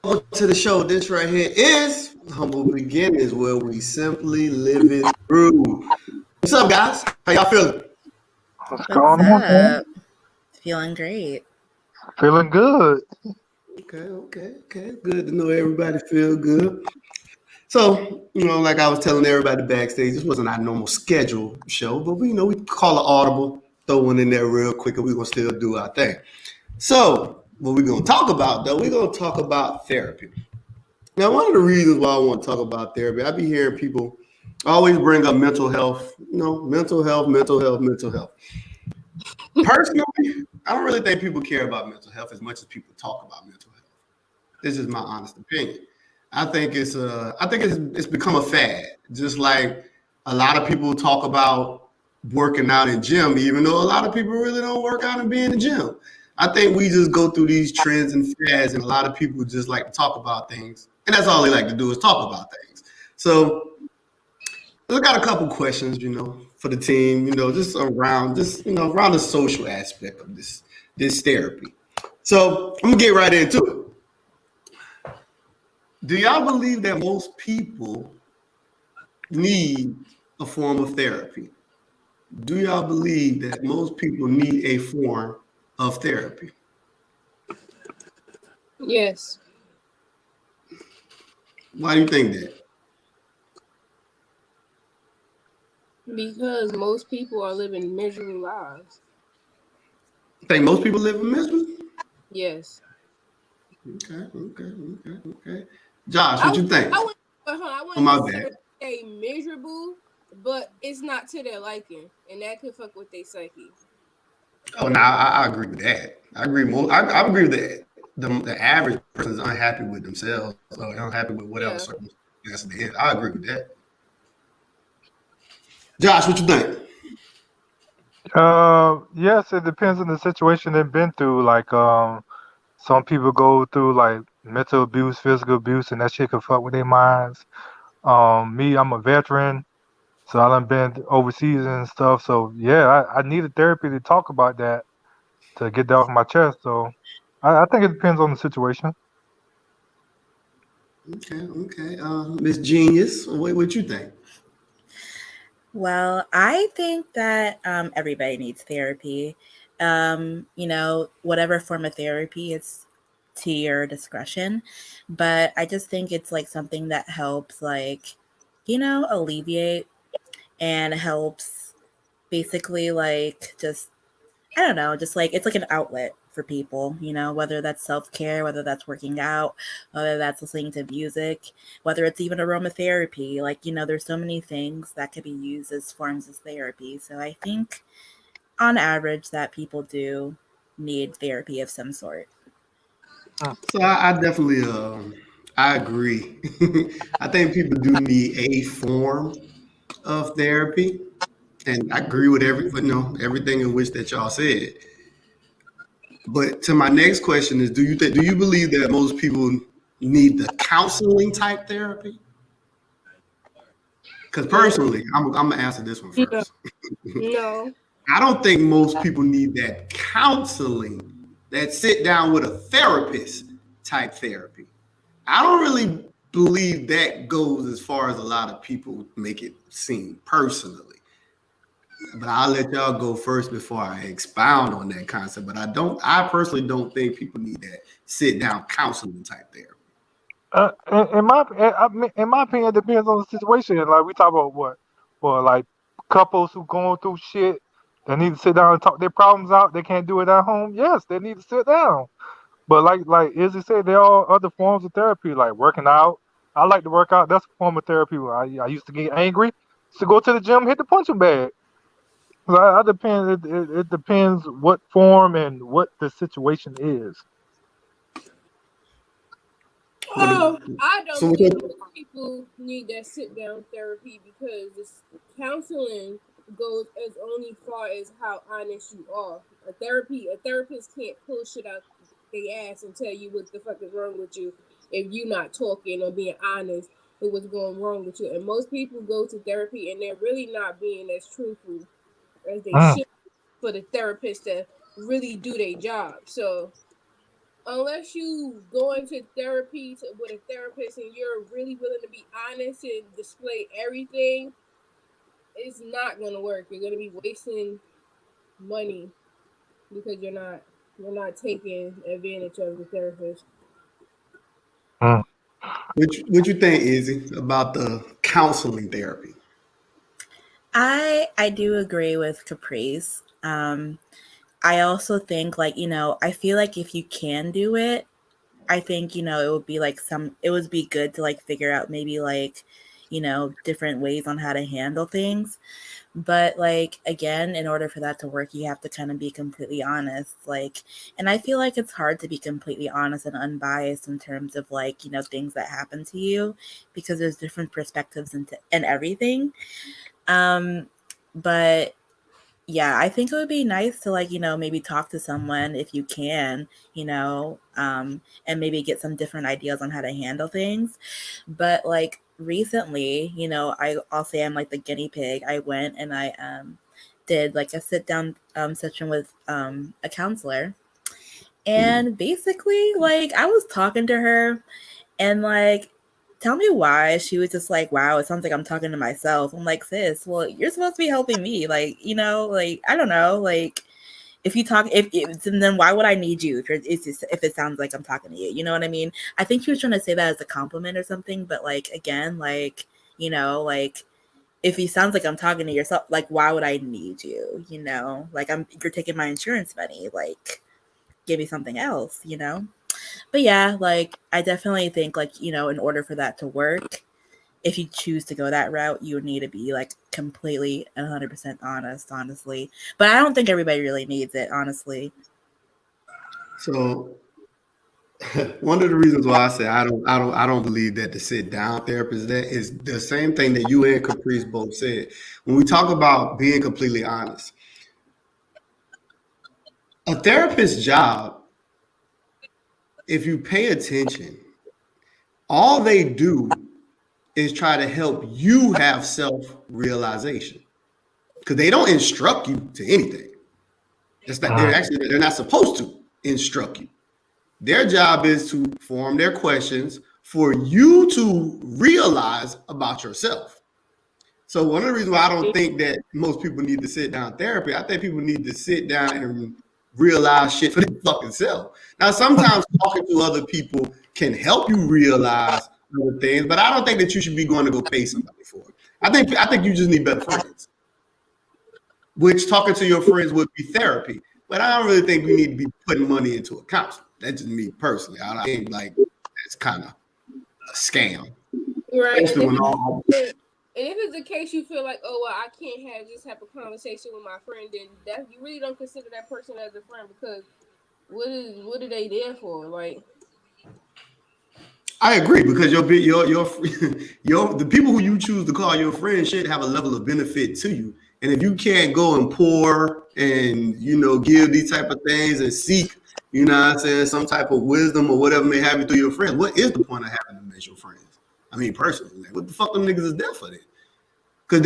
Welcome to the show. This right here is Humble Beginnings, where we simply live it through. What's up, guys? How y'all feeling? What's What's going on, man? up? Feeling great. Feeling good. Okay. Good to know everybody feel good. So, like I was telling everybody backstage, this wasn't our normal schedule show, but we call it audible, throw one in there real quick, and we're gonna still do our thing. So, what we're gonna talk about though, we're gonna talk about therapy. Now, one of the reasons why I want to talk about therapy, I be hearing people always bring up mental health, mental health. Personally, I don't really think people care about mental health as much as people talk about mental health. This is my honest opinion. I think it's become a fad. Just like a lot of people talk about working out in gym, even though a lot of people really don't work out and be in the gym. I think we just go through these trends and fads, and a lot of people just like to talk about things, and that's all they like to do is talk about things. So I got a couple questions, for the team, around the social aspect of this therapy. So I'm gonna get right into it. Do y'all believe that most people need a form of therapy? Do y'all believe that most people need a form of therapy? Yes, Why do you think that? because most people are living miserable lives. I think most people live in misery. Yes. Okay. Josh, I what would, you think? I Oh wouldn't my bad. necessarily say miserable, but it's not to their liking, and that could fuck with their psyche. Oh, no, I agree with that. I agree more. I agree with that. The average person is unhappy with themselves or unhappy with whatever Yeah. circumstance they in. I agree with that. Josh, what you think? Yes, it depends on the situation they've been through. Like, some people go through like mental abuse, physical abuse, and that shit can fuck with their minds. Me, I'm a veteran, so I done been overseas and stuff. So yeah, I needed therapy to talk about that to get that off my chest. So I think it depends on the situation. Okay. Miss Genius, what you think? Well, I think that everybody needs therapy. Whatever form of therapy, it's to your discretion. But I just think it's like something that helps, like, alleviate and helps basically, like, just I don't know, just like it's like an outlet for people, whether that's self care, whether that's working out, whether that's listening to music, whether it's even aromatherapy. Like, there's so many things that could be used as forms of therapy. So I think on average that people do need therapy of some sort. Hmm. So I definitely I agree. I think people do need a form of therapy, and I agree with everything in which that y'all said. But to my next question is, do you believe that most people need the counseling type therapy? Because Mm, personally, I'm gonna answer this one no, first. no. I don't think most people need that counseling, that sit down with a therapist type therapy. I don't really believe that goes as far as a lot of people make it seem personally. But I'll let y'all go first before I expound on that concept. But I personally don't think people need that sit down counseling type therapy. In my opinion, it depends on the situation. Like we talk about what, well, like couples who going through shit, they need to sit down and talk their problems out. They can't do it at home. Yes, they need to sit down. But like Izzy said, there are other forms of therapy, like working out. I like to work out. That's a form of therapy. I used to get angry, to go to the gym, hit the punching bag. So I depend. It depends what form and what the situation is. What Oh, it, I don't so what believe you- most people need that sit down therapy because this counseling goes as only far as how honest you are. A therapist can't pull shit out their ass and tell you what the fuck is wrong with you if you not talking or being honest with what's going wrong with you. And most people go to therapy and they're really not being as truthful as they Mm. should for the therapist to really do their job. So unless you go into therapy with a therapist and you're really willing to be honest and display everything, it's not gonna work. You're gonna be wasting money because you're not taking advantage of the therapist. What you think, Izzy, about the counseling therapy? I do agree with Caprice. I also think like, I feel like if you can do it, I think, it would be like it would be good to like figure out maybe like, different ways on how to handle things. But like, again, in order for that to work, you have to kind of be completely honest. Like, and I feel like it's hard to be completely honest and unbiased in terms of like, things that happen to you because there's different perspectives and everything. But yeah, I think it would be nice to like, maybe talk to someone if you can, and maybe get some different ideas on how to handle things. But like recently, I'll say I'm like the guinea pig. I went and I did like a sit down session with a counselor. And basically, like I was talking to her and like tell me why. She was just like, wow, it sounds like I'm talking to myself. I'm like, sis, well, you're supposed to be helping me. Like, like, I don't know. Like, if you talk, and then why would I need you if it sounds like I'm talking to you? You know what I mean? I think she was trying to say that as a compliment or something. But like, again, like, like, if it sounds like I'm talking to yourself, like, why would I need you? Like you're taking my insurance money. Like, give me something else, But yeah, like I definitely think like, in order for that to work, if you choose to go that route, you would need to be like completely 100% honest, honestly. But I don't think everybody really needs it, honestly. So one of the reasons why I say I don't believe that the sit down therapist that is the same thing that you and Caprice both said. When we talk about being completely honest, a therapist's job, if you pay attention, all they do is try to help you have self-realization. Because they don't instruct you to anything. It's that they're not supposed to instruct you. Their job is to form their questions for you to realize about yourself. So one of the reasons why I don't think that most people need to sit down therapy, I think people need to sit down and realize shit for their fucking self. Now, sometimes talking to other people can help you realize other things, but I don't think that you should be going to go pay somebody for it. I think you just need better friends. Which talking to your friends would be therapy. But I don't really think we need to be putting money into a counselor. That's just me personally. I think like that's kind of a scam. Right. And if it's the case you feel like, oh well, I can't have this type of conversation with my friend, then that you really don't consider that person as a friend because what are they there for? Like I agree because your the people who you choose to call your friends should have a level of benefit to you. And if you can't go and pour and give these type of things and seek, some type of wisdom or whatever may have you through your friends, what is the point of having them as your friends? I mean, personally, like, what the fuck them niggas is there for then? Because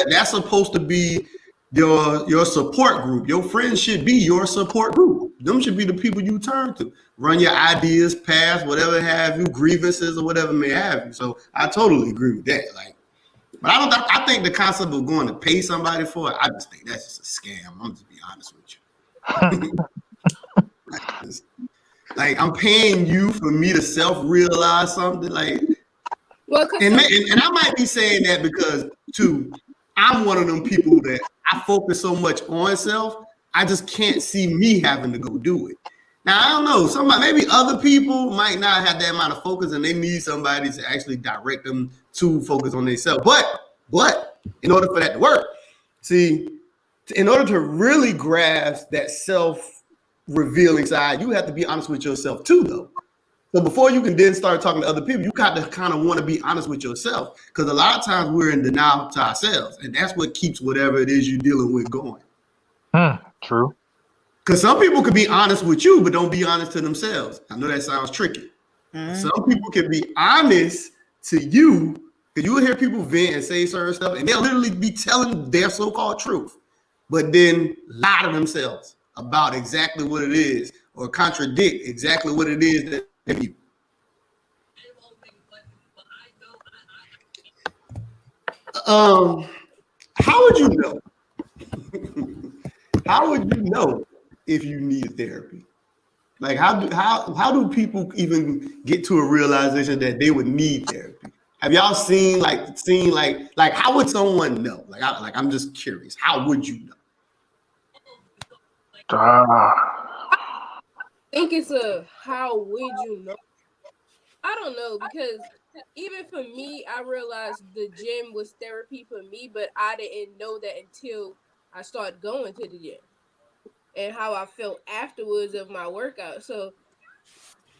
that's supposed to be your support group. Your friends should be your support group. Them should be the people you turn to. Run your ideas past, whatever have you, grievances or whatever may have you. So I totally agree with that. Like, but I think the concept of going to pay somebody for it, I just think that's just a scam. I'm just be honest with you. Like I'm paying you for me to self-realize something. Like, and I might be saying that because too, I'm one of them people that I focus so much on self, I just can't see me having to go do it. Now I don't know. Maybe other people might not have that amount of focus, and they need somebody to actually direct them to focus on themselves. But in order for that to work, see, in order to really grasp that self-revealing side, you have to be honest with yourself too, though. So before you can then start talking to other people, you got to kind of want to be honest with yourself, because a lot of times we're in denial to ourselves, and that's what keeps whatever it is you're dealing with going. True. Because some people can be honest with you, but don't be honest to themselves. I know that sounds tricky. Some people can be honest to you, because you will hear people vent and say certain stuff, and they'll literally be telling their so-called truth, but then lie to themselves about exactly what it is or contradict exactly what it is that they believe. How would you know? How would you know if you need therapy? Like how do people even get to a realization that they would need therapy? Have y'all seen how would someone know? I'm just curious. How would you know? Ah. I think it's a how would you know? I don't know, because even for me, I realized the gym was therapy for me, but I didn't know that until I started going to the gym and how I felt afterwards of my workout. So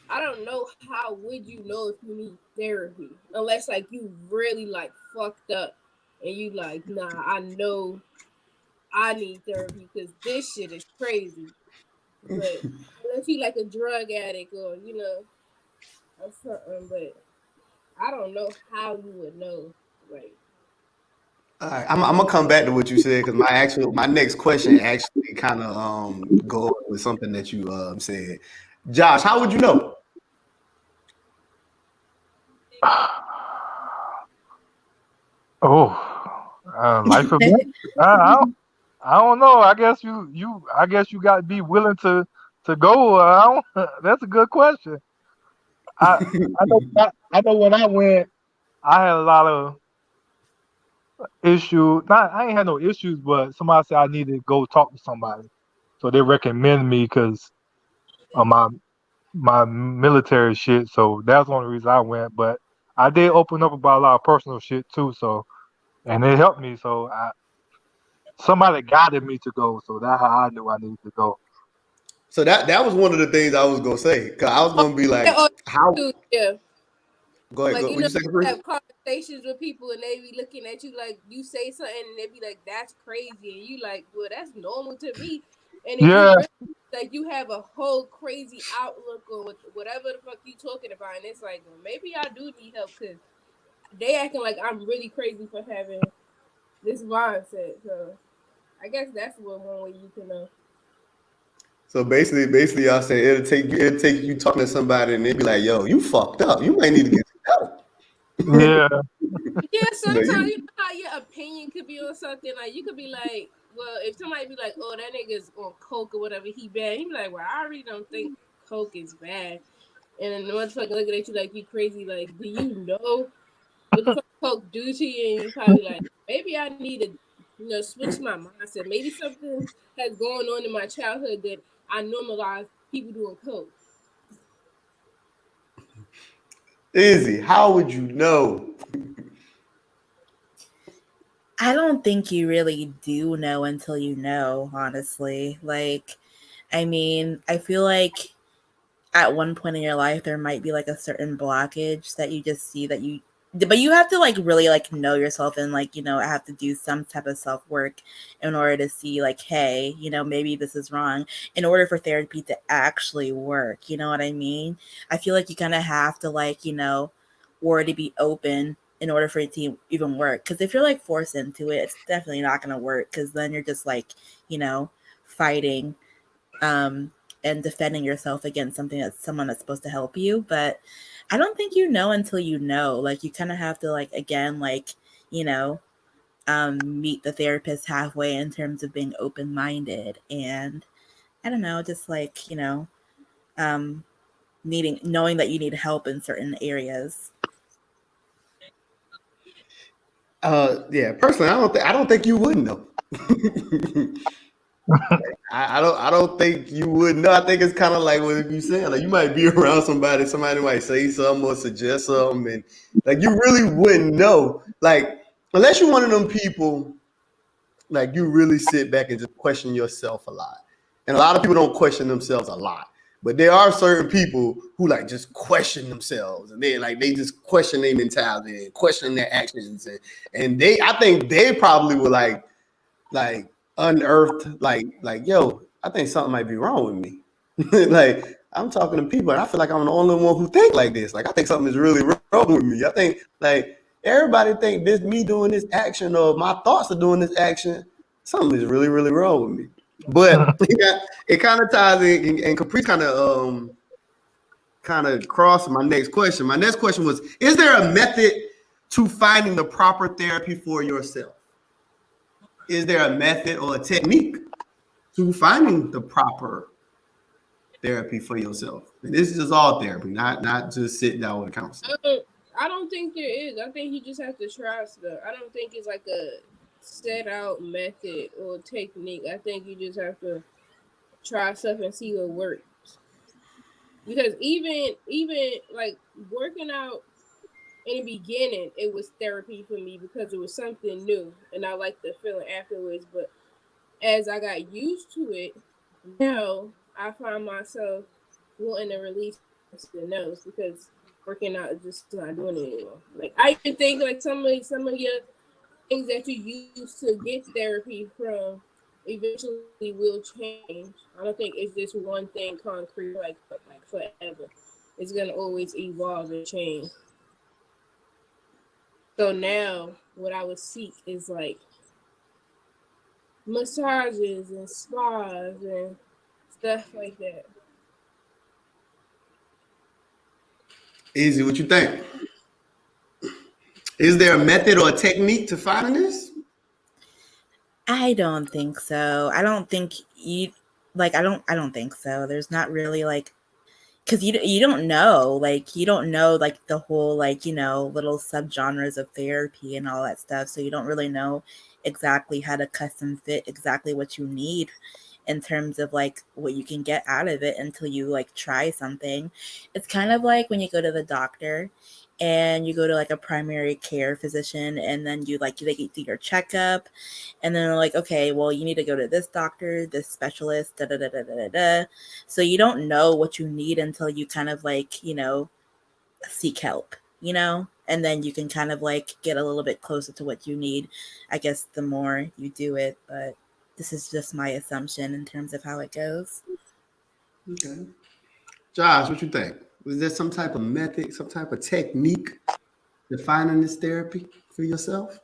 I don't know, how would you know if you need therapy unless like you really like fucked up and you like, nah, I know I need therapy because this shit is crazy. But unless you like a drug addict or or something, but I don't know how you would know. Like, All right, I'm gonna come back to what you said because my next question actually kind of go with something that you said. Josh, how would you know? Life event. I don't know. I guess you got to be willing to go. That's a good question. I know when I went, I had a lot of issues. Not I ain't had no issues, but somebody said I needed to go talk to somebody, so they recommended me because of my military shit. So that's the only reason I went. But I did open up about a lot of personal shit too. So and it helped me. So somebody guided me to go. So that's how I knew I needed to go. So that was one of the things I was gonna say because I was gonna be like, yeah, how? yeah. Go ahead. Like, Go. What you say, you Chris? have conversations with people and they be looking at you like you say something and they be like, that's crazy. And you like, well, that's normal to me. And then you Yeah, really, like, you have a whole crazy outlook on whatever the fuck you talking about. And it's like, well, maybe I do need help because they acting like I'm really crazy for having this mindset. So I guess that's one way you can know. So basically, y'all saying it'll take you talking to somebody and they be like, "Yo, you fucked up. You might need to get some help." yeah, Yeah, No, sometimes you know how your opinion could be on something. Like, you could be like, well, if somebody be like, oh, that nigga's on coke or whatever, he bad. He be like, well, I really don't think coke is bad. And then the motherfucker looking at you like you crazy. Like, do you know what the fuck coke do to you? And you probably like, maybe I need to, switch my mindset. Maybe something has going on in my childhood that I normalize people doing coke. Izzy, how would you know? I don't think you really do know until you know, honestly. Like, I mean, I feel like at one point in your life there might be like a certain blockage that you just see that you but you have to like really like know yourself and like have to do some type of self work in order to see like, hey, maybe this is wrong, in order for therapy to actually work. You know what I mean? I feel like you kind of have to like or to be open in order for it to even work, because if you're like forced into it, it's definitely not going to work, because then you're just like fighting um, and defending yourself against something that's someone that's supposed to help you. But I don't think you know until you know. Like, you kind of have to like, again, like, you know, meet the therapist halfway in terms of being open minded, and I don't know, just like um, knowing that you need help in certain areas. Yeah, personally, I don't think you would know. I don't think you would know. I think it's kind of like what you said. Like, you might be around somebody might say something or suggest something, and like you really wouldn't know. Like, unless you're one of them people, like you really sit back and just question yourself a lot. And a lot of people don't question themselves a lot. But there are certain people who like just question themselves, and they just question their mentality and question their actions, and I think they probably were like unearthed like yo, I think something might be wrong with me. Like, I'm talking to people and I feel like I'm the only one who think like this. Like, I think something is really wrong with me. I think like everybody think this me doing this action or my thoughts are doing this action, something is really really wrong with me. But it kind of ties in, and Capri kind of crossed my next question. My next question was: is there a method to finding the proper therapy for yourself? Is there a method or a technique to finding the proper therapy for yourself? And this is just all therapy, not just sitting down with a counselor. I don't think there is. I think you just have to try stuff. I don't think it's like a set out method or technique. I think you just have to try stuff and see what works. Because even like working out in the beginning, it was therapy for me because it was something new and I liked the feeling afterwards. But as I got used to it, now I find myself wanting to release something else because working out is just not doing it anymore. Like I even think like some of your things that you use to get therapy from eventually will change. I don't think it's just one thing concrete like forever. It's gonna always evolve and change. So now what I would seek is like massages and spas and stuff like that. Easy, what you think? Is there a method or a technique to finding this? I don't think so. I don't think you like. I don't think so. There's not really like because you don't know like the whole like little subgenres of therapy and all that stuff. So you don't really know exactly how to custom fit exactly what you need in terms of like what you can get out of it until you like try something. It's kind of like when you go to the doctor and you go to like a primary care physician and then you like they do your checkup and then they're like, okay, well you need to go to this doctor, this specialist, da da da da da da. So you don't know what you need until you kind of like seek help, and then you can kind of like get a little bit closer to what you need, I guess, the more you do it. But this is just my assumption in terms of how it goes. Okay. Josh, what you think? Was there some type of method, some type of technique to finding this therapy for yourself?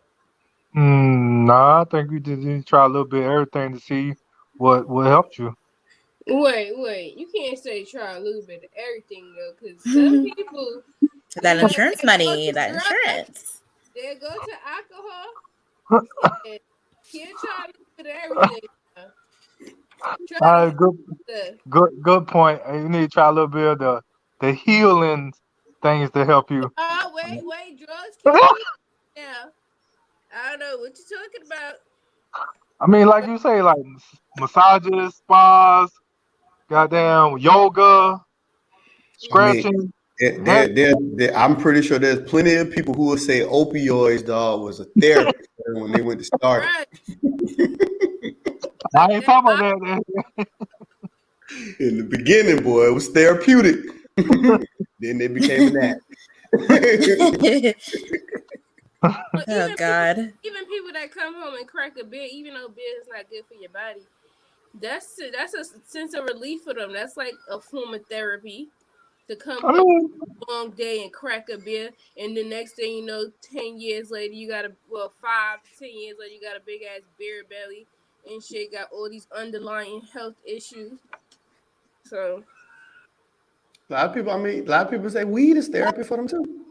Nah, I think you just need to try a little bit of everything to see what helped you. Wait. You can't say try a little bit of everything though, because some people That insurance they money, go to that drugs, insurance. they go to alcohol. And can't try a little bit of everything. Try Good point. You need to try a little bit of the healing things to help you. wait, drugs can't heal now. I don't know what you're talking about. I mean, like you say, like massages, spas, goddamn yoga, I mean, scratching. I'm pretty sure there's plenty of people who will say opioids, dog, was a therapy when they went to start. Right. I ain't talking about that. In the beginning, boy, it was therapeutic. Then they became an addict. Oh God. Even people that come home and crack a beer, even though beer is not good for your body, that's a sense of relief for them. That's like a form of therapy. To come home a long day and crack a beer, and the next thing you know, 10 years later, you got 5 to 10 years later, you got a big ass beer belly and shit, got all these underlying health issues. So A lot of people say weed is therapy for them too.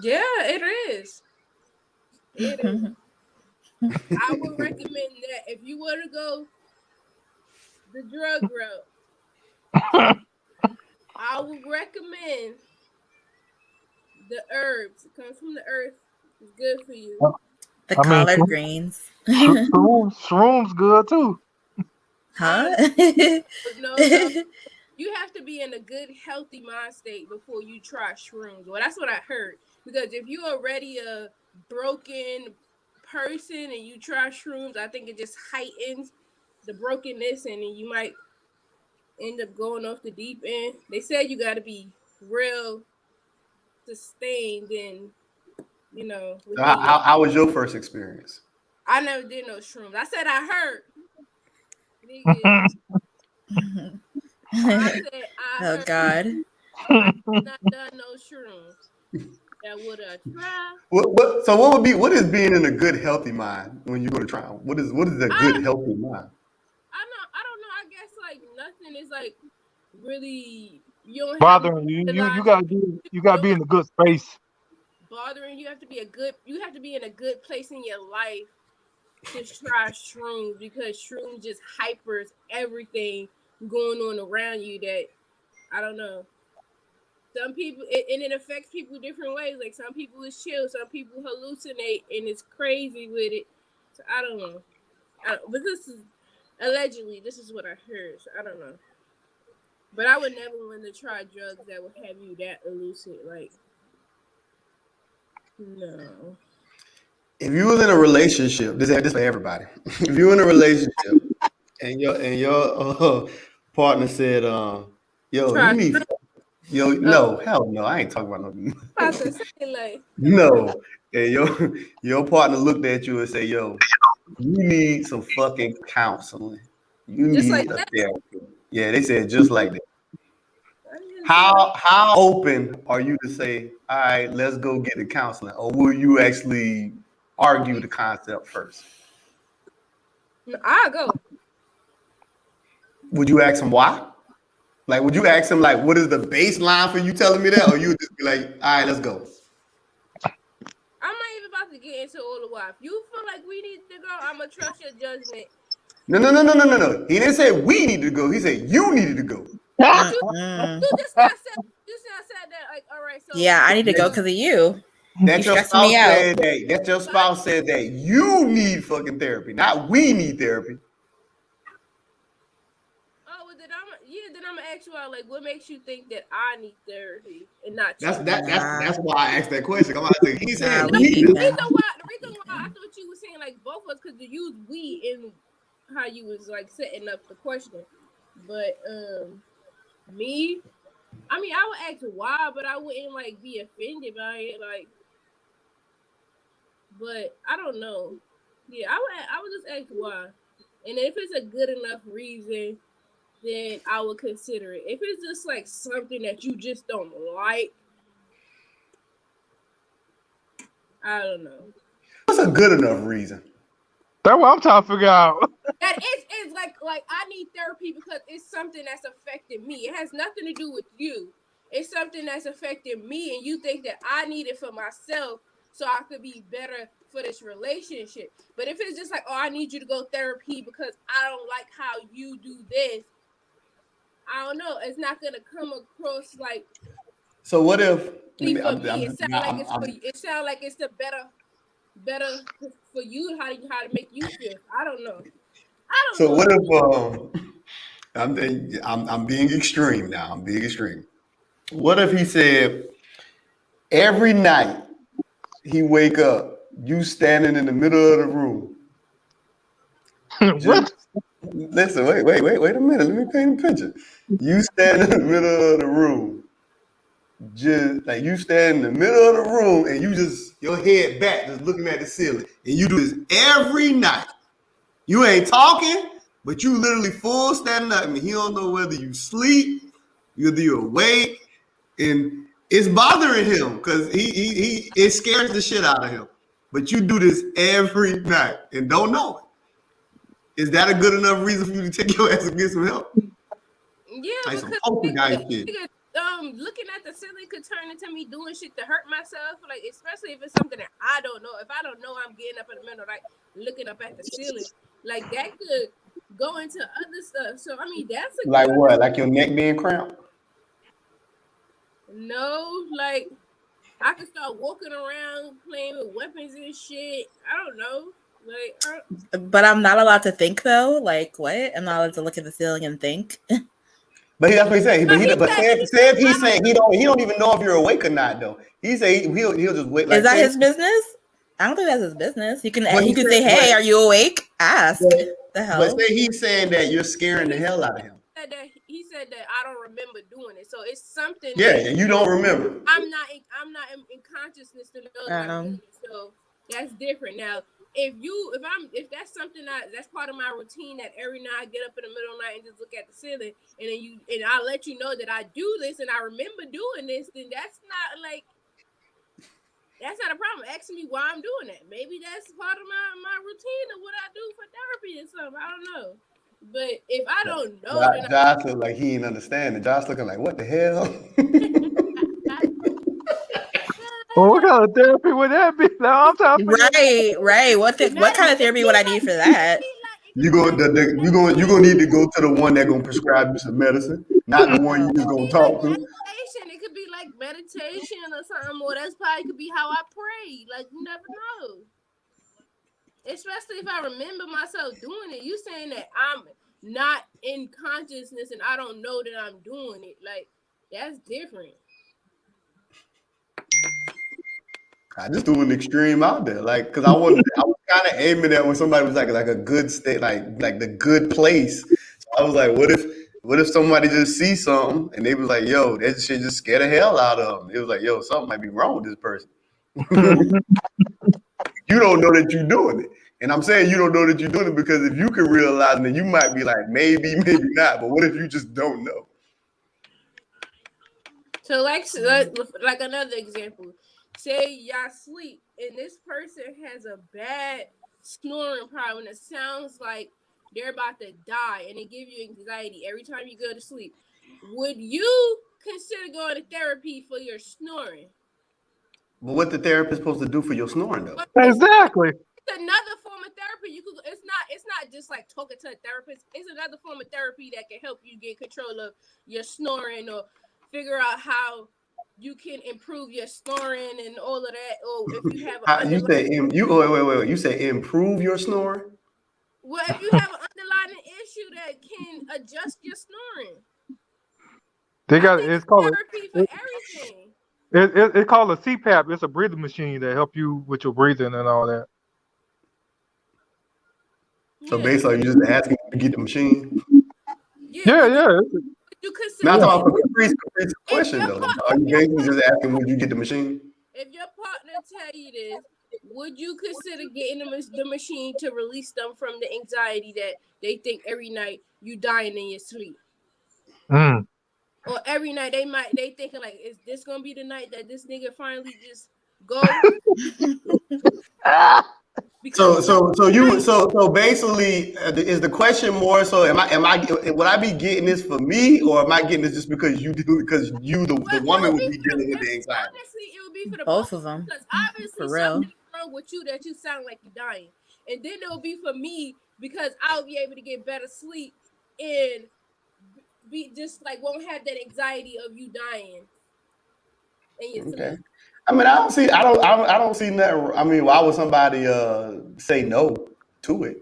yeah, it is. It is. I would recommend that if you were to go the drug route, I would recommend the herbs. It comes from the earth. It's good for you. The collard greens. Shrooms good too. Huh? No. You have to be in a good, healthy mind state before you try shrooms. Well, that's what I heard. Because if you're already a broken person and you try shrooms, I think it just heightens the brokenness and then you might end up going off the deep end. They said you got to be real sustained and, How was your first experience? I never did no shrooms. I said I heard. I oh God. I not done no shrooms. That would I try? What is being in a good healthy mind when you go to trial? What is a good healthy mind? I nothing is like really you don't have bothering you. You gotta be in a good space. bothering. You have to be in a good place in your life to try shrooms because shrooms just hypers everything going on around you that I don't know. Some people and it affects people different ways. Like some people is chill, some people hallucinate, and it's crazy with it. So I don't know. But this is allegedly this is what I heard. So I don't know. But I would never want to try drugs that would have you that elusive. Like no. If you was in a relationship, this is for everybody. If you in a relationship and your partner said, "Yo, you Try need, yo, uh, no, hell no, I ain't talking about no, about to say like no," and your partner looked at you and say, "Yo, you need some fucking counseling. You just like need a that. therapy." Yeah, they said just like that. I didn't say How open are you to say, "All right, let's go get the counseling," or will you actually argue the concept first? I'll go. Would you ask him why? Like, would you ask him like, what is the baseline for you telling me that, or you would just be like, all right, let's go? I'm not even about to get into all the why. If you feel like we need to go, I'm gonna trust your judgment. No. He didn't say we need to go. He said you needed to go. But Mm-mm. you just not said that. Like, all right, so Yeah, I need to go because of you. That You your stressing me spouse out. said that your spouse said that you need fucking therapy, not we need therapy. oh, well, then I'm gonna ask you out. Like, what makes you think that I need therapy and not That's you? that's why I asked that question. I'm like, he said we we. even. The reason why I thought you were saying like both of us because you use we in how you was like setting up the question, but me, I mean, I would ask why, but I wouldn't like be offended by it, like. But I don't know. Yeah, I would just ask why, and if it's a good enough reason, then I would consider it. If it's just like something that you just don't like, I don't know. What's a good enough reason? That's what I'm trying to figure out. That it's like I need therapy because it's something that's affecting me. It has nothing to do with you. It's something that's affecting me, and you think that I need it for myself so I could be better for this relationship. But if it's just like, oh, I need you to go therapy because I don't like how you do this, I don't know. It's not gonna come across like So what if? for me. It sounds like it's for you. It sounds like it's the better for you how to make you feel. I don't know. I don't So know. what if? I'm being extreme now. I'm being extreme. What if he said every night he wake up, you standing in the middle of the room, What? just listen. Wait a minute. Let me paint a picture. You stand in the middle of the room, just like you stand in the middle of the room, and you just your head back, just looking at the ceiling, and you do this every night. You ain't talking, but you literally full standing up. I mean, he don't know whether you sleep, whether you're awake, and it's bothering him because he it scares the shit out of him. But you do this every night and don't know it. Is that a good enough reason for you to take your ass and get some help? Yeah, Like some because poltergeist shit. looking at the ceiling could turn into me doing shit to hurt myself. Like especially if it's something that I don't know. If I don't know, I'm getting up in the middle, like looking up at the ceiling. Like that could go into other stuff. So I mean, that's a Like good what? Like your neck being cramped? no. Like I could start walking around playing with weapons and shit. I don't know. Like But I'm not allowed to think though. Like what? I'm not allowed to look at the ceiling and think. But that's what he said. no, But say if he's saying he don't even know if you're awake or not though. He say he'll just wait. Like Is that say, his business? I don't think that's his business. He but could say, said, "Hey, are you awake?" Ask. The but hell. say he's saying that you're scaring the hell out of him. he said that I don't remember doing it. So it's something Yeah, that and you don't remember. I'm not in consciousness to know that I'm doing it. So that's different. Now, if that's something that's part of my routine that every night I get up in the middle of the night and just look at the ceiling and I let you know that I do this and I remember doing this, then that's not a problem. Asking me why I'm doing that. Maybe that's part of my routine of what I do for therapy or something. I don't know. But if I don't know, then Josh look like he ain't understanding. Josh looking like, what the hell? Well, what kind of therapy would that be? Now I'm trying to figure out. Right. What kind of therapy would I need for that? You gonna need to go to the one that gonna prescribe you some medicine, not the one you just gonna talk to. meditation. It could be like meditation or something, or that's probably could be how I pray. Like you never know. Especially if I remember myself doing it. You saying that I'm not in consciousness and I don't know that I'm doing it. Like that's different. I just threw an extreme out there, like, because I was kind of aiming at when somebody was like a good state, like the good place. So I was like, what if somebody just sees something and they was like, yo, that shit just scare the hell out of them. It was like, yo, something might be wrong with this person. You don't know that you're doing it. And I'm saying you don't know that you're doing it because if you can realize it, then you might be like, maybe not. But what if you just don't know? So like another example, say y'all sleep and this person has a bad snoring problem. It sounds like they're about to die and it gives you anxiety every time you go to sleep. Would you consider going to therapy for your snoring? But what the therapist supposed to do for your snoring though? Exactly. It's another form of therapy. You could. It's not just like talking to a therapist. It's another form of therapy that can help you get control of your snoring or figure out how you can improve your snoring and all of that. Or if you have You say wait. You say improve your snoring? Well, if you have an underlying issue that can adjust your snoring, it's called therapy for everything. it's called a CPAP. It's a breathing machine that help you with your breathing and all that. So basically, you just asking to get the machine. Yeah. You consider. Now, I'm talking about a question though. Are you basically just asking would you get the machine? If your partner tell you this, would you consider getting the machine to release them from the anxiety that they think every night you dying in your sleep? Or every night they thinking like, is this gonna be the night that this nigga finally just go? So basically, is the question more so? Would I be getting this for me, or am I getting this just because the woman would be dealing with the anxiety? Honestly, it would be for the both of them. Because obviously for real. something's wrong with you that you sound like you're dying, and then it will be for me because I'll be able to get better sleep and be just like won't have that anxiety of you dying. Okay. I mean, I don't see that. I mean, why would somebody say no to it?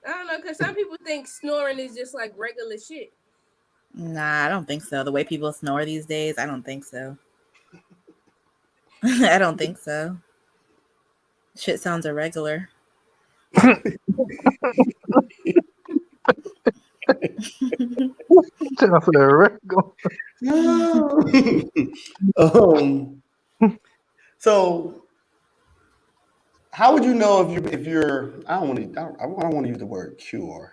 I don't know, because some people think snoring is just like regular shit. Nah, I don't think so. The way people snore these days, I don't think so. I don't think so. Shit sounds irregular. So how would you know if you're I don't want to use the word cure,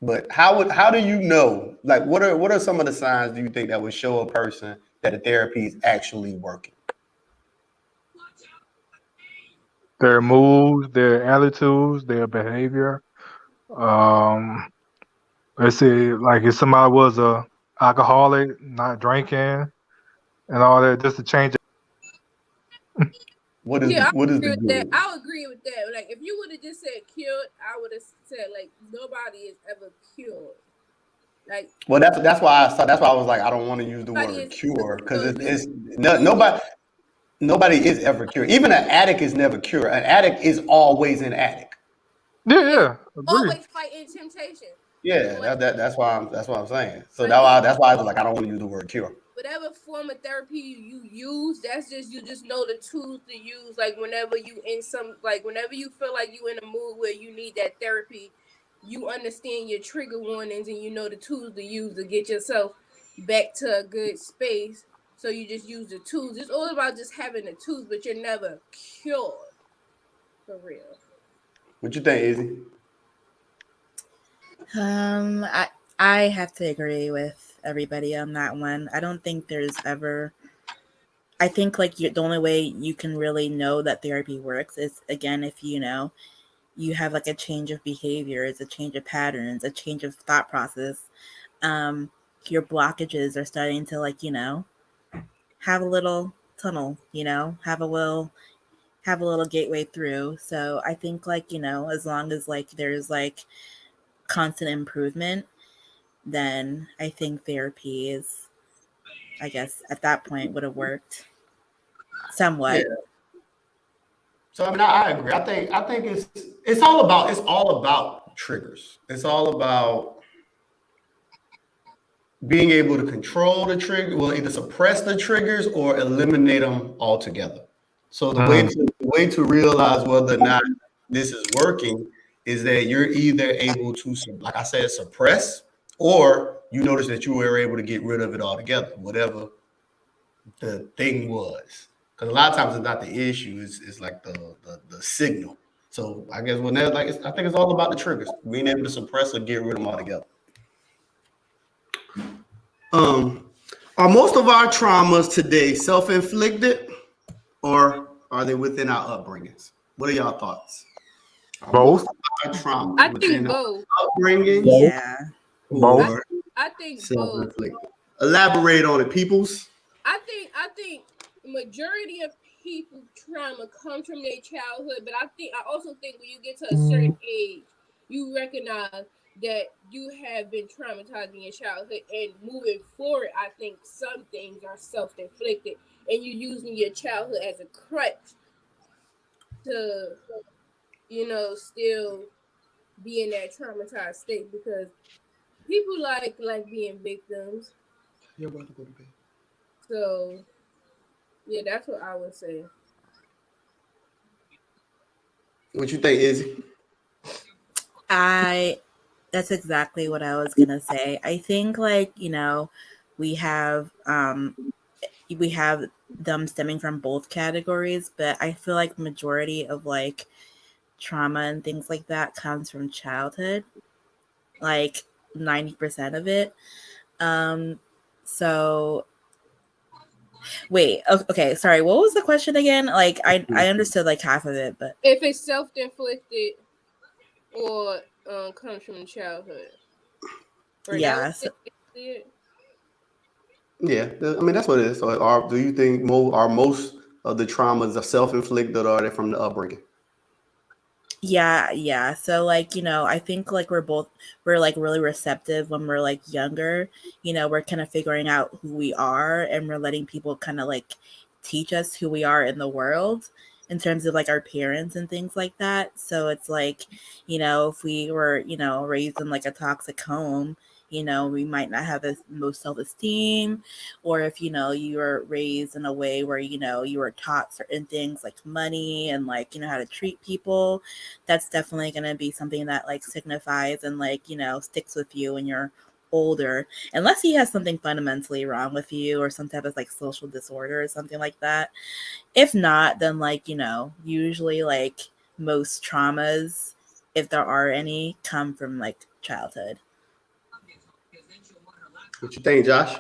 but how do you know, like what are some of the signs do you think that would show a person that the therapy is actually working? Their moods, their attitudes, their behavior. Let's say like if somebody was a alcoholic, not drinking and all that, just to change. What is I the good? I'll agree with that. Like if you would have just said cured, I would have said like nobody is ever cured. Like, well, that's why I was like, I don't want to use the word cure because nobody is ever cured. Even an addict is never cured. An addict is always an addict. Yeah. Always fighting temptation. Yeah, that's why I'm saying. So that's why I was like, I don't want to use the word cure. Whatever form of therapy you use, that's just you just know the tools to use. Like whenever you whenever you feel like you in a mood where you need that therapy, you understand your trigger warnings and you know the tools to use to get yourself back to a good space. So you just use the tools. It's all about just having the tools, but you're never cured. For real. What you think, Izzy? I have to agree with everybody on that one. I don't think there's ever. I think like the only way you can really know that therapy works is again if you have like a change of behaviors, a change of patterns, a change of thought process. Your blockages are starting to like, have a little tunnel, have a little gateway through. So I think like, as long as like there's like constant improvement, then I think therapy is, I guess at that point would have worked somewhat. Yeah. So I mean, I agree. I think it's all about triggers. It's all about being able to control the trigger, well, either suppress the triggers or eliminate them altogether. So the way to realize whether or not this is working is that you're either able to, like I said, suppress, or you notice that you were able to get rid of it altogether, whatever the thing was. Because a lot of times it's not the issue; it's like the signal. So I guess I think it's all about the triggers, being able to suppress or get rid of them altogether. Are most of our traumas today self-inflicted, or are they within our upbringings? What are y'all thoughts? Are most Both. of our traumas I within think our both. upbringings, Yeah. Both. or I think both. self-inflicted? Elaborate on it, peoples. I think majority of people trauma comes from their childhood, but I also think when you get to a certain age, you recognize that you have been traumatized in your childhood, and moving forward, I think some things are self-inflicted, and you using your childhood as a crutch to, still be in that traumatized state, because people like being victims. You're about to go to bed. So yeah, that's what I would say. What you think, Izzy? That's exactly what I was gonna say. I think like, we have we have them stemming from both categories, but I feel like majority of like trauma and things like that comes from childhood. Like 90% of it. Um so wait, okay, sorry. What was the question again? Like I understood like half of it, but If it's self-inflicted or comes from childhood. Or that yeah, was so, it. Yeah, I mean that's what it is. So, do you think are most of the traumas are self-inflicted, or are they from the upbringing? yeah. So like, I think like we're like really receptive when we're like younger. We're kind of figuring out who we are, and we're letting people kind of like teach us who we are in the world in terms of like our parents and things like that. So it's like, if we were, raised in like a toxic home, we might not have the most self-esteem, or if you were raised in a way where you were taught certain things like money and like how to treat people, that's definitely going to be something that like signifies and like sticks with you when you're older, unless he has something fundamentally wrong with you or some type of like social disorder or something like that. If not, then like usually like most traumas, if there are any, come from like childhood. What you think, Josh?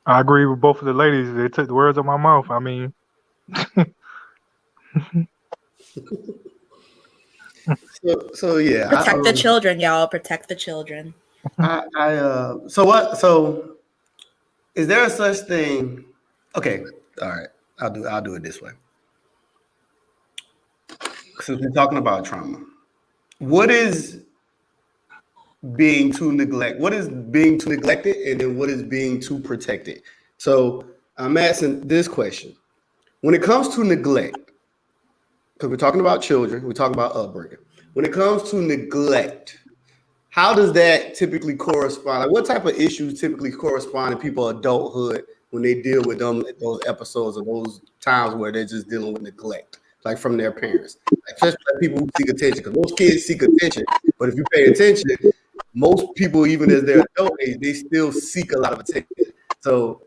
I agree with both of the ladies. They took the words out of my mouth. I mean, So yeah, Protect the children, y'all. Protect the children. so what? So is there a such thing? Okay, all right. I'll do it this way. Since we're talking about trauma, what is being too neglect? What is being too neglected, and then what is being too protected? So I'm asking this question: when it comes to neglect, because we're talking about children, we're talking about upbringing. When it comes to neglect, how does that typically correspond? Like, what type of issues typically correspond in people's adulthood when they deal with those episodes or those times where they're just dealing with neglect, like from their parents, like, especially like people who seek attention? Because most kids seek attention, but if you pay attention, most people, even as they're adult age, they still seek a lot of attention. So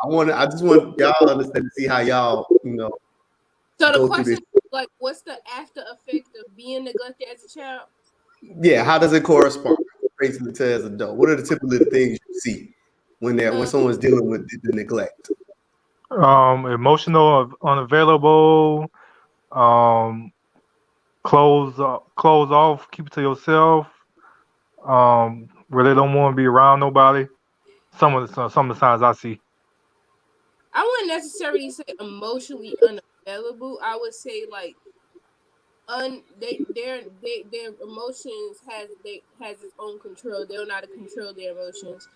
I just want y'all to understand to see how y'all, So the go through this. question, like, what's the after effect of being neglected as a child? Yeah, how does it correspond basically to as an adult? What are the typically the things you see when Um, someone's dealing with the neglect? emotional, unavailable, um, close off, keep it to yourself. Where they don't want to be around nobody. Some of the signs I see. I wouldn't necessarily say emotionally unavailable. I would say like their emotions has its own control. They don't know how to control their emotions.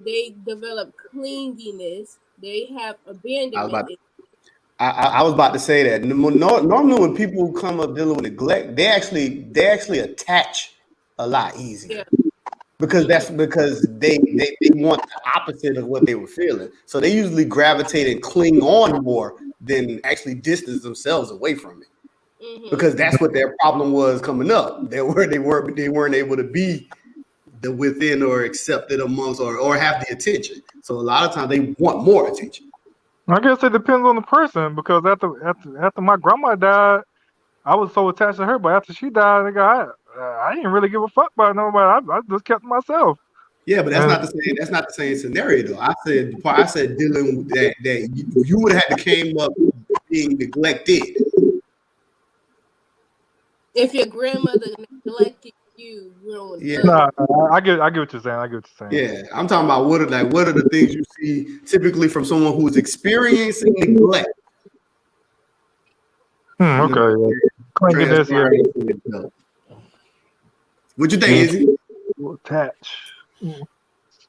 They develop clinginess. They have I was abandonment. about I was about to say that. Normally, when people come up dealing with neglect, they actually attach a lot easier Yeah. because Mm-hmm. they want the opposite of what they were feeling. So they usually gravitate and cling on more than actually distance themselves away from it Mm-hmm. because that's what their problem was coming up. They weren't able to be the within or accepted amongst or have the attention. So a lot of times they want more attention. I guess it depends on the person because after my grandma died, I was so attached to her, but after she died, I didn't really give a fuck about nobody. I just kept to myself. Yeah, but that's And not the same. That's not the same scenario, though. I said dealing with that you would have had to came up being neglected. If your grandmother neglected you growing Yeah, up, I get what you're saying. I get what you're saying. yeah. I'm talking about what are the things you see typically from someone who's experiencing neglect. You know, Okay. Yeah. Clinginess, yeah. transferring to themselves. What you think, Being Izzy? attached.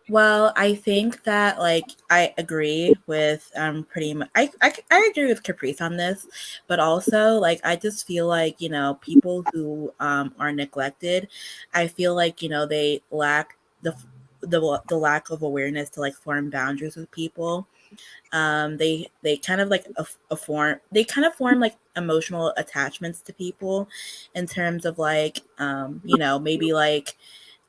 Well, I think that like I agree with pretty much I agree with Caprice on this, but also like I just feel like, people who are neglected, I feel like, they lack the lack of awareness to like form boundaries with people. They kind of like a form they kind of form like emotional attachments to people in terms of like maybe like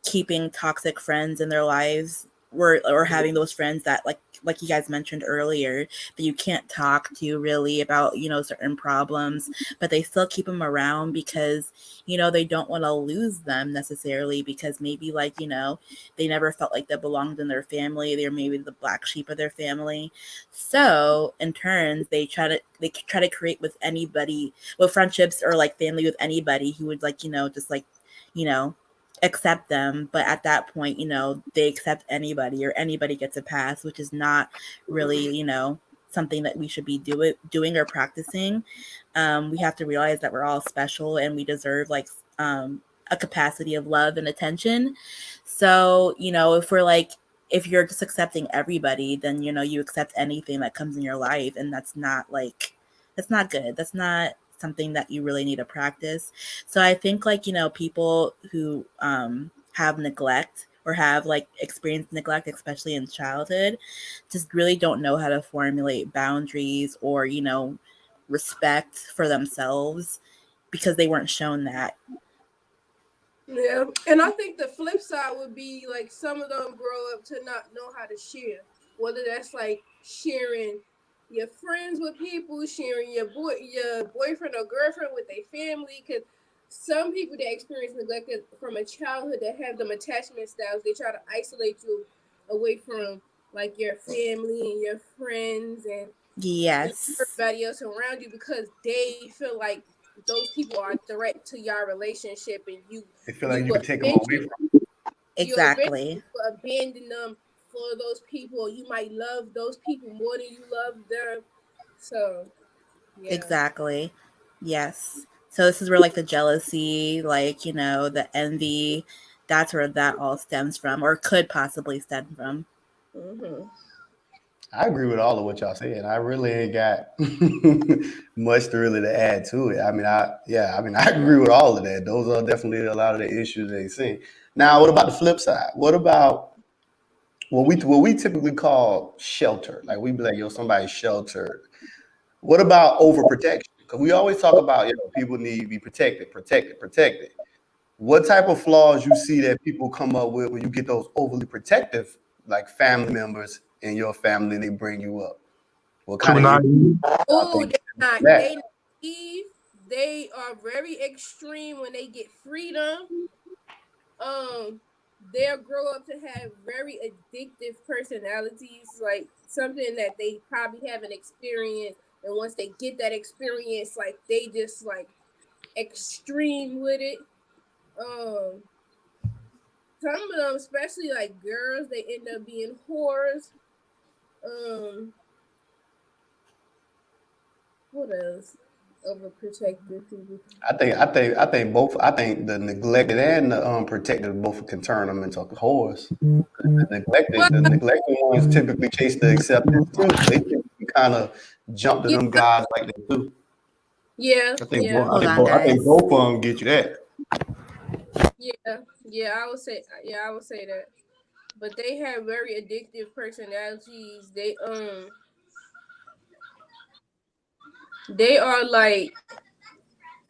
keeping toxic friends in their lives, or having those friends that like you guys mentioned earlier, that you can't talk to really about certain problems, but they still keep them around because they don't want to lose them necessarily, because maybe like they never felt like they belonged in their family. They're maybe the black sheep of their family. So in turns they try to create with friendships or like family with anybody who would like just like you know accept them. But at that point, they accept anybody, or anybody gets a pass, which is not really something that we should be doing or practicing. We have to realize that we're all special and we deserve like a capacity of love and attention. So if you're just accepting everybody, then you accept anything that comes in your life, and that's not good. That's not something that you really need to practice. So I think like people who have neglect or have like experienced neglect, especially in childhood, just really don't know how to formulate boundaries or respect for themselves because they weren't shown that. yeah. And I think the flip side would be like some of them grow up to not know how to share. Whether that's like sharing your friends with people, sharing your boyfriend or girlfriend with their family. Because some people that experience neglect from a childhood that have them attachment styles, they try to isolate you away from like your family and your friends and Yes, everybody else around you because they feel like those people are a threat to your relationship, and They feel you like you will can take them away eventually from. you eventually exactly. will abandon them for those people. You might love those people more than you love them. So yeah. Exactly. Yes. So this is where like the jealousy, like, the envy, that's where that all stems from, or could possibly stem from. Mm-hmm. I agree with all of what y'all said. I really ain't got much to really to add to it. I agree with all of that. Those are definitely a lot of the issues they see. Now, what about the flip side? What about what we typically call shelter? Like we be like, yo, somebody's sheltered. What about overprotection? Because we always talk about, people need to be protected, protected, protected. What type of flaws you see that people come up with when you get those overly protective, like family members in your family, and they bring you up? What kind Too of issues naive. y'all Oh, think they're not. that? They naive. They are very extreme when they get freedom. um they'll grow up to have very addictive personalities, like something that they probably haven't experienced, and once they get that experience, like they just like extreme with it. Some of them, especially like girls, they end up being whores. What else? Overprotective people. I think both. I think the neglected and the protected both can turn them into whores. The neglected ones typically chase the acceptance too. So they typically kind of jump to them guys like they do. Yeah, I think yeah. Hold on, I think guys. both of them get you that. Yeah. I would say that. But they have very addictive personalities. They are like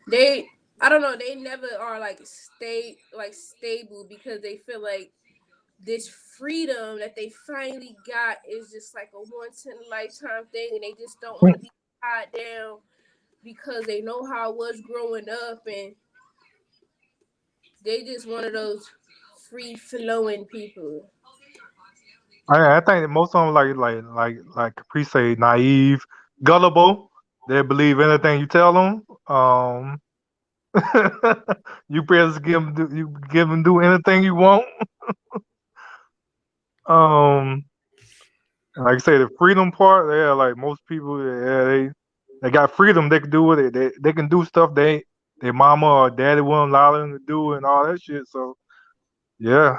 they. I don't know. They never are like stable because they feel like this freedom that they finally got is just like a once in a lifetime thing, and they just don't want to be tied down because they know how it was growing up, and they just one of those free flowing people. I think that most of them like Capri say naive, gullible. They believe anything you tell them. You press you give them do anything you want. Um, like I say, the freedom part, yeah, like most people, yeah, they got freedom. They can do what they can do stuff their mama or daddy won't allow them to do and all that shit. So yeah,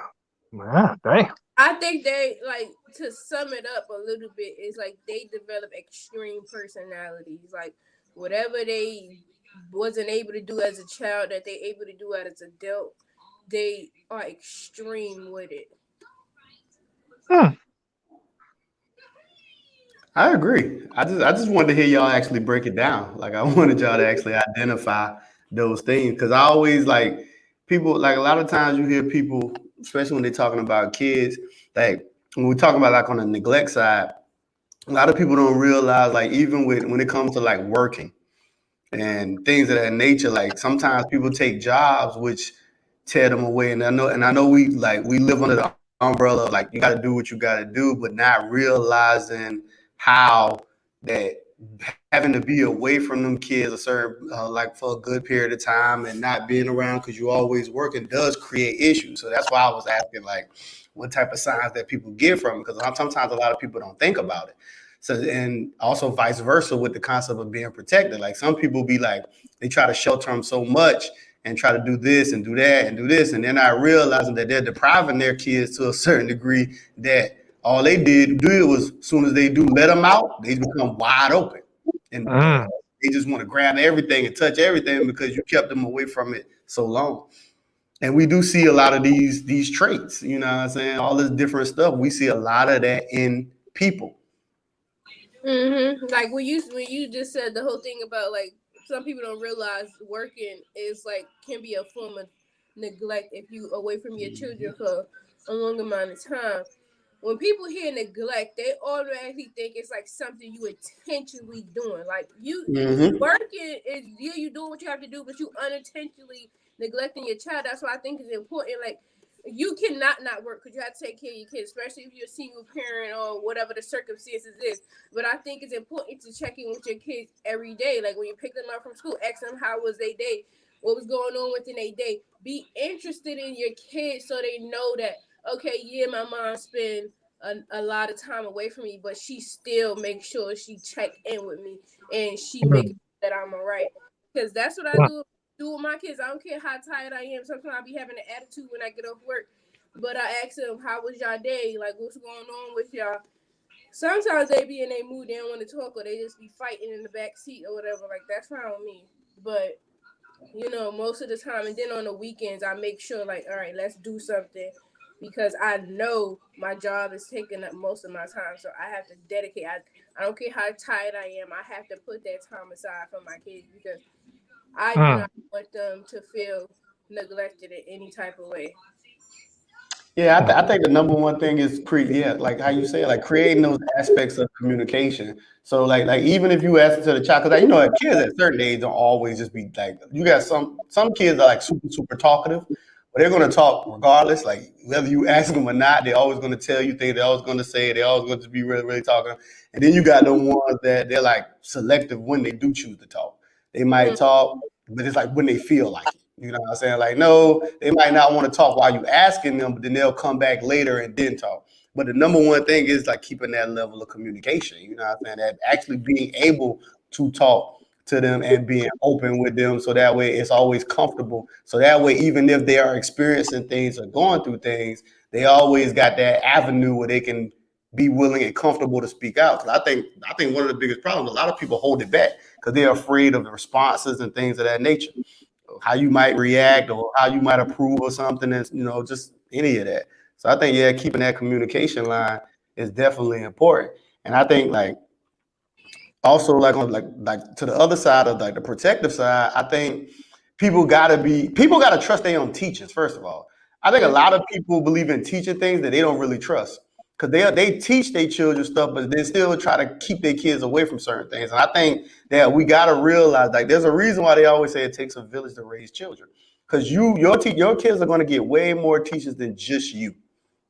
dang. I think they like to sum it up a little bit is like they develop extreme personalities. Like whatever they wasn't able to do as a child that they able to do as an adult, they are extreme with it. I agree. I just wanted to hear y'all actually break it down. Like I wanted y'all to actually identify those things because I always like people like a lot of times you hear people, especially when they're talking about kids, like when we're talking about like on the neglect side, a lot of people don't realize like even with when it comes to like working and things of that nature, like sometimes people take jobs which tear them away. And I know we live under the umbrella of like you got to do what you got to do, but not realizing how that having to be away from them kids a certain like for a good period of time and not being around because you're always working does create issues. So that's why I was asking like what type of signs that people get from it because sometimes a lot of people don't think about it. So and also vice versa with the concept of being protected. Like some people be like they try to shelter them so much and try to do this and do that and do this, and they're not realizing that they're depriving their kids to a certain degree that all they did was as soon as they do let them out, they become wide open. And they just want to grab everything and touch everything because you kept them away from it so long. And we do see a lot of these traits, you know what I'm saying? All this different stuff. We see a lot of that in people. Like when you just said the whole thing about like some people don't realize working is like can be a form of neglect if you away from your children for a long amount of time. When people hear neglect, they automatically think it's like something you intentionally doing. Like you working is you doing what you have to do, but you unintentionally neglecting your child. That's why I think it's important. Like you cannot not work because you have to take care of your kids, especially if you're a single parent or whatever the circumstances is. But I think it's important to check in with your kids every day. Like when you pick them up from school, ask them how was their day, what was going on within their day. Be interested in your kids so they know that, okay, yeah, my mom spend a lot of time away from me, but she still makes sure she check in with me and she makes sure that I'm all right. Because that's what I do with my kids. I don't care how tired I am. Sometimes I be having an attitude when I get off work, but I ask them, how was y'all day? Like, what's going on with y'all? Sometimes they be in a mood, they don't want to talk, or they just be fighting in the back seat or whatever. Like, that's fine with me. But, you know, most of the time, and then on the weekends, I make sure, like, all right, let's do something. Because I know my job is taking up most of my time. So I have to dedicate. I don't care how tired I am. I have to put that time aside for my kids because I do not want them to feel neglected in any type of way. Yeah, I think the number one thing is like how you say it, like creating those aspects of communication. So like even if you ask it to the child, because you know, like, kids at certain age don't always just be like you got some kids are like super talkative, but they're gonna talk regardless. Like whether you ask them or not, they're always gonna tell you things. They're always gonna say. They're always going to be really talking. And then you got the ones that they're like selective when they do choose to talk. They might talk. but it's like when they feel like it. You know what I'm saying? Like, no, they might not want to talk while you asking them, but then they'll come back later and then talk. But the number one thing is like keeping that level of communication. You know what I'm saying? That actually being able to talk to them and being open with them, so that way it's always comfortable. So that way, even if they are experiencing things or going through things, they always got that avenue where they can be willing and comfortable to speak out. Because I think one of the biggest problems, a lot of people hold it back because they're afraid of the responses and things of that nature, how you might react or how you might approve of something, and just any of that. So I think keeping that communication line is definitely important. And I think like also like on like to the other side of like the protective side, I think people gotta trust their own teachers. First of all, I think a lot of people believe in teaching things that they don't really trust because they teach their children stuff, but they still try to keep their kids away from certain things. And I think that we gotta realize like there's a reason why they always say it takes a village to raise children, because your kids are going to get way more teachers than just you.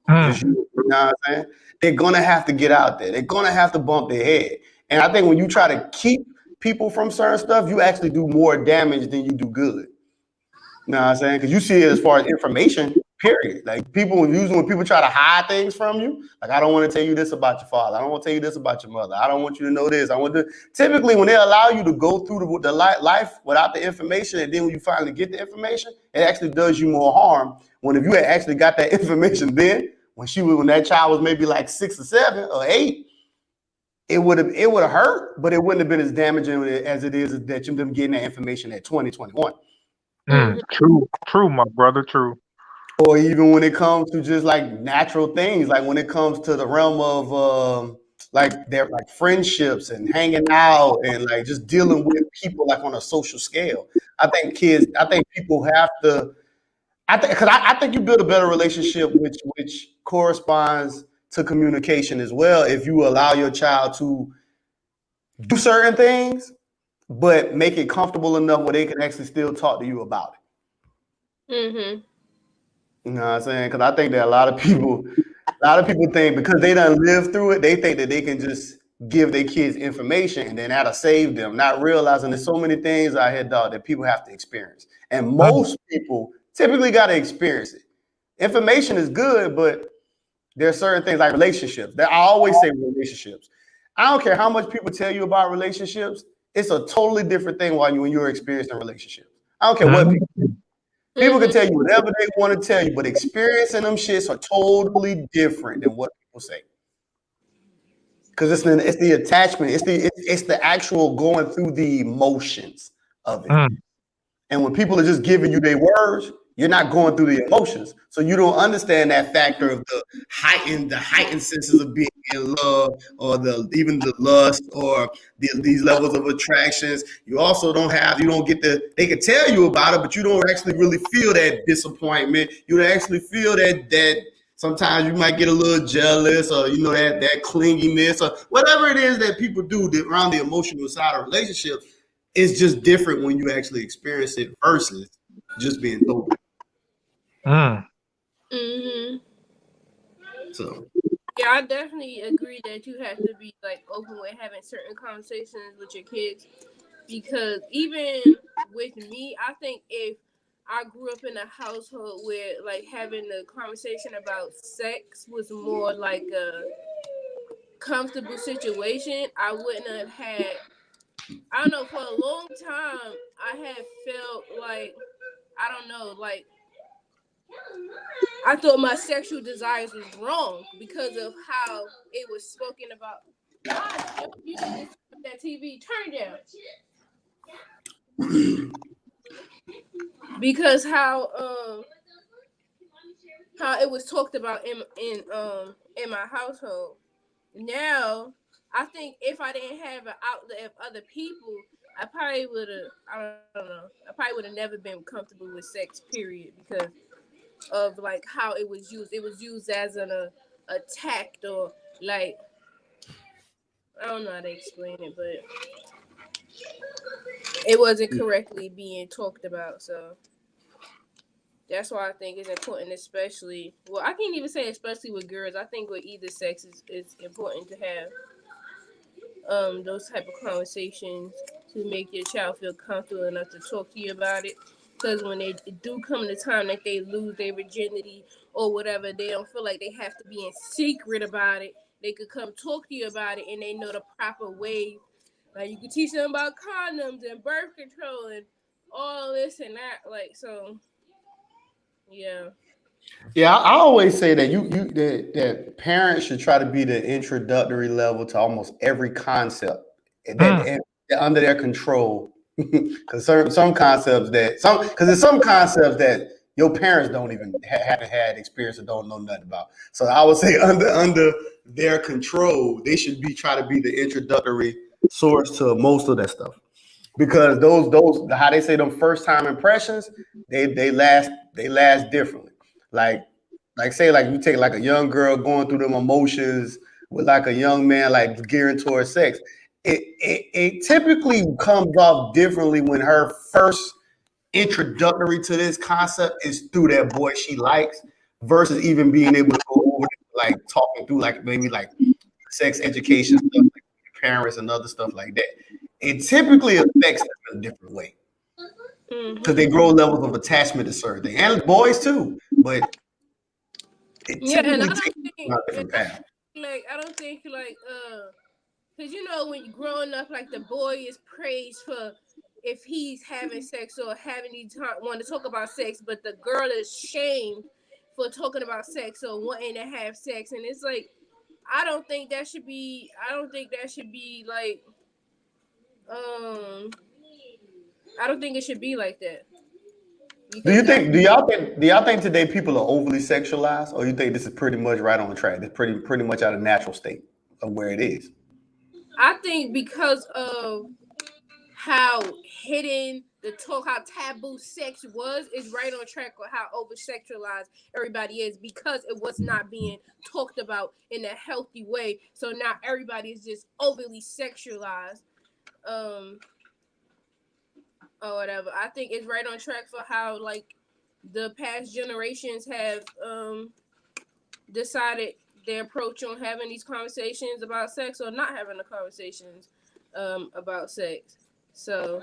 Just you know what I'm saying? They're gonna have to get out there. They're gonna have to bump their head. And I think when you try to keep people from certain stuff, you actually do more damage than you do good. You know what I'm saying? Because you see it as far as information, period. Like people usually when people try to hide things from you, like I don't want to tell you this about your father. I don't want to tell you this about your mother. I don't want you to know this. I want to. Typically, when they allow you to go through the life without the information, and then when you finally get the information, it actually does you more harm. When if you had actually got that information then, when that child was maybe like 6 or 7 or 8, it would have hurt, but it wouldn't have been as damaging as it is that you them getting that information at 2021. True, my brother, true. Or even when it comes to just like natural things, like when it comes to the realm of like their like friendships and hanging out and like just dealing with people like on a social scale. I think people have to. I think you build a better relationship, which corresponds to communication as well. If you allow your child to do certain things, but make it comfortable enough where they can actually still talk to you about it. Mm-hmm. You know what I'm saying? Because I think that a lot of people think because they done lived through it, they think that they can just give their kids information and then that'll save them, not realizing there's so many things out here, dog, that people have to experience. And most people typically got to experience it. Information is good, but there are certain things like relationships. That I always say relationships. I don't care how much people tell you about relationships. It's a totally different thing when you're experiencing relationships. I don't care what people do. People can tell you whatever they want to tell you, but experiencing them shits are totally different than what people say. Because it's the attachment, it's the actual going through the emotions of it. And when people are just giving you their words, you're not going through the emotions, so you don't understand that factor of the heightened senses of being in love, or even the lust, or these levels of attractions. You also don't get they can tell you about it, but you don't actually really feel that disappointment. You don't actually feel that sometimes you might get a little jealous, or that clinginess, or whatever it is that people do around the emotional side of relationships. It's just different when you actually experience it versus just being told. Mm-hmm. So yeah, I definitely agree that you have to be like open with having certain conversations with your kids, because even with me, I think if I grew up in a household where like having the conversation about sex was more like a comfortable situation, I wouldn't have had. I don't know. For a long time, I had felt like I don't know, like I thought my sexual desires was wrong because of how it was spoken about. God, you need to turn that TV. Turn down. Because how it was talked about in my household. Now, I think if I didn't have an outlet of other people, I probably would have. I don't know. I probably would have never been comfortable with sex. Period. Because of like how it was used. It was used as an attack, or like I don't know how to explain it, but it wasn't correctly being talked about. So that's why I think it's important, especially I can't even say especially with girls. I think with either sex it's important to have those type of conversations. to make your child feel comfortable enough to talk to you about it. Because when they do come to time that they lose their virginity or whatever, they don't feel like they have to be in secret about it. They could come talk to you about it, and they know the proper way. Like, you can teach them about condoms and birth control and all this and that. Like, so, yeah. Yeah, I always say that that parents should try to be the introductory level to almost every concept that under their control. Because some concepts because there's some concepts that your parents don't even haven't had experience or don't know nothing about. So I would say under their control, they should try to be the introductory source to most of that stuff. Because those how they say them first time impressions, they last differently. Like say like you take like a young girl going through them emotions with like a young man like gearing towards sex. It typically comes off differently when her first introductory to this concept is through that boy she likes versus even being able to go over like talking through like maybe like sex education stuff like parents and other stuff like that. It typically affects them in a different way because they grow levels of attachment to certain things, and boys too. But it typically takes a different path. I don't think because when you're growing up, like the boy is praised for if he's having sex or having want to talk about sex, but the girl is shamed for talking about sex or wanting to have sex, and it's like I don't think that should be like I don't think it should be like that. Do y'all think today people are overly sexualized, or you think this is pretty much right on track? It's pretty much out of natural state of where it is. I think because of how hidden how taboo sex is right on track with how over sexualized everybody is because it was not being talked about in a healthy way. So now everybody is just overly sexualized. Or whatever. I think it's right on track for how like the past generations have decided their approach on having these conversations about sex or not having the conversations about sex. So,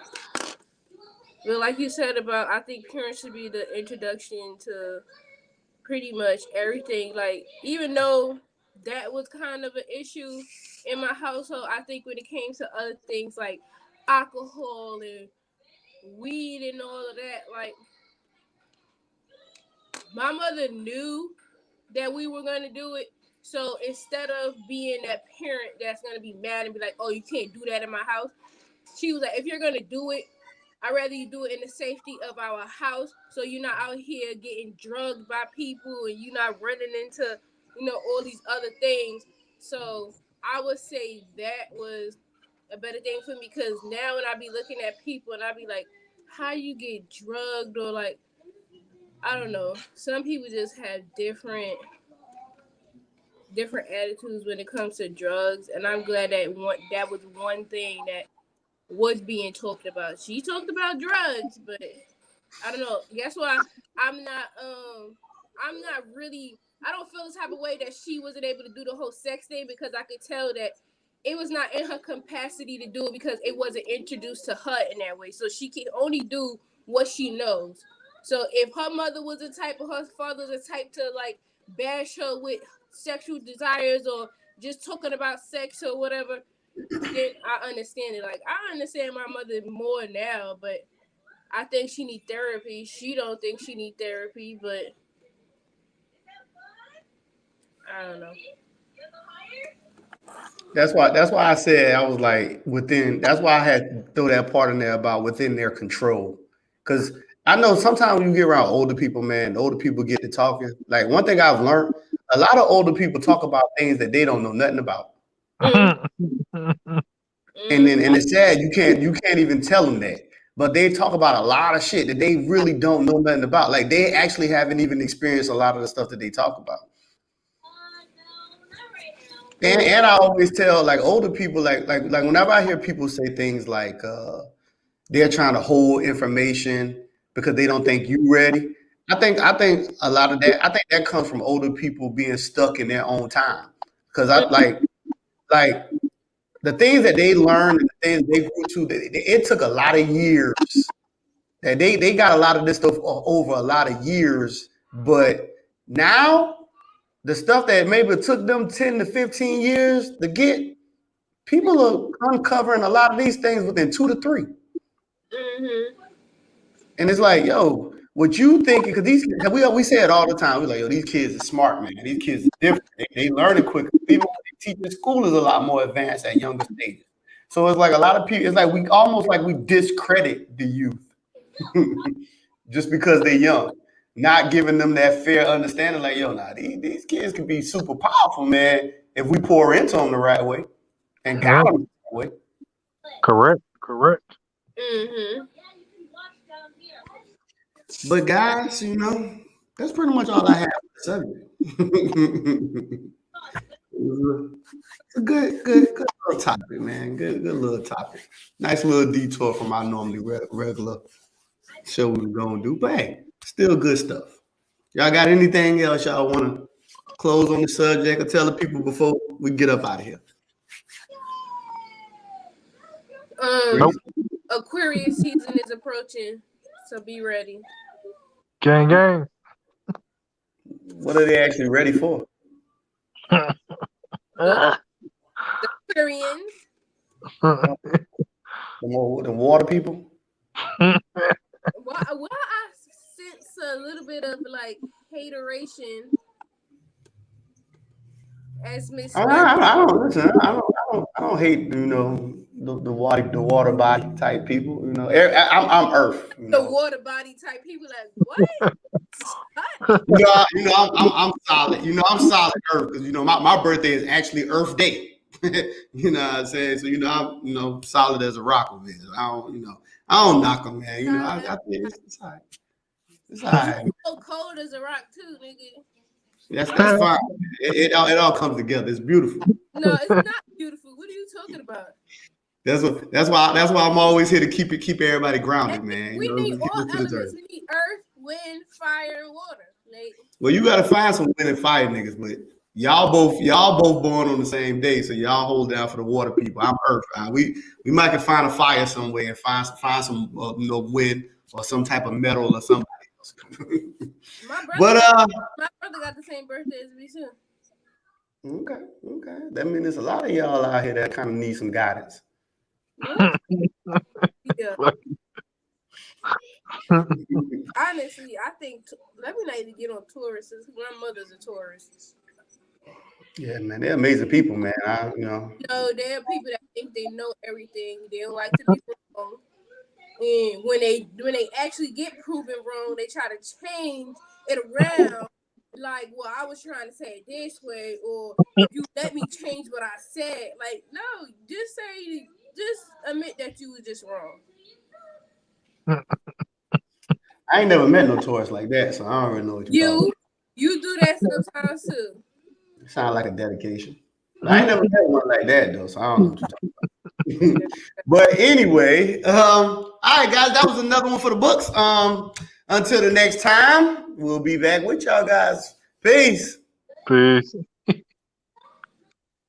but like you said about, I think parents should be the introduction to pretty much everything. Like, even though that was kind of an issue in my household, I think when it came to other things like alcohol and weed and all of that, like my mother knew that we were going to do it. So instead of being that parent that's going to be mad and be like, oh, you can't do that in my house, she was like, if you're going to do it, I'd rather you do it in the safety of our house so you're not out here getting drugged by people and you're not running into, all these other things. So I would say that was a better thing for me because now when I be looking at people and I be like, how you get drugged or like, I don't know. Some people just have different attitudes when it comes to drugs, and I'm glad that was one thing that was being talked about. She talked about drugs, but I don't know. Guess what? I'm not really. I don't feel the type of way that she wasn't able to do the whole sex thing because I could tell that it was not in her capacity to do it because it wasn't introduced to her in that way. So she can only do what she knows. So if her mother was the type or her father was the type to like bash her with sexual desires or just talking about sex or whatever, then I understand it. Like I understand my mother more now, but I think she need therapy. She don't think she need therapy, but I don't know. That's why I said I was like within. That's why I had to throw that part in there about within their control. Because I know sometimes when you get around older people, man, older people get to talking. Like one thing I've learned, a lot of older people talk about things that they don't know nothing about. And it's sad you can't even tell them that. But they talk about a lot of shit that they really don't know nothing about. Like they actually haven't even experienced a lot of the stuff that they talk about. And I always tell like older people like whenever I hear people say things like they're trying to hold information because they don't think you ready. I think a lot of that comes from older people being stuck in their own time. Because I like the things that they learned and the things they grew to, it took a lot of years. That they got a lot of this stuff over a lot of years, but now the stuff that maybe took them 10 to 15 years to get, people are uncovering a lot of these things within 2 to 3. Mm-hmm. And it's like, yo, what you thinking? Because we say it all the time. We're like, yo, these kids are smart, man. These kids are different. They learn it quicker. Even what they teach in school is a lot more advanced at younger stages. So it's like a lot of people. It's like we almost like we discredit the youth just because they're young, not giving them that fair understanding. Like, yo, nah, these kids can be super powerful, man, if we pour into them the right way and guide them the right way. Correct. Mm-hmm. But guys, that's pretty much all I have for the subject. It's a good little topic, man. Good little topic. Nice little detour from our normally regular show we were gonna do. But hey, still good stuff. Y'all got anything else y'all want to close on the subject or tell the people before we get up out of here? Nope. Aquarius season is approaching, so be ready. Gang. What are they actually ready for? The Aquarians. The water people? Well, I sense a little bit of like hateration as Miss. I don't hate the water body type people. I'm Earth. The water body type people like what? I'm solid. I'm solid Earth because my birthday is actually Earth Day. You know what I'm saying? So I'm solid as a rock over here. I don't knock them, man. I think it's all right. It's all right. So cold as a rock too, nigga. That's fine. It all comes together. It's beautiful. No, it's not beautiful. What are you talking about? That's why I'm always here to keep everybody grounded, man. We need all elements. We need earth, wind, fire, and water. Well, you gotta find some wind and fire niggas, but y'all both born on the same day, so y'all hold down for the water people. I'm earth. We might can find a fire somewhere and find some wind or some type of metal or something. My brother got the same birthday as me too. Okay. That means there's a lot of y'all out here that kind of need some guidance. Yeah. Honestly, I think let me not even get on tourists. My mother's a tourist. Yeah, man, they're amazing people, man. No, there are people that think they know everything. They don't like to be wrong. And when they actually get proven wrong, they try to change it around. Like, well, I was trying to say it this way, or you let me change what I said. Like, no, just admit that you were just wrong. I ain't never met no tourists like that, so I don't really know what you're talking about. You do that sometimes too. Sound like a dedication. I ain't never met one like that though, so I don't know what you're talking about. But anyway, all right, guys, that was another one for the books. Until the next time, we'll be back with y'all guys. Peace.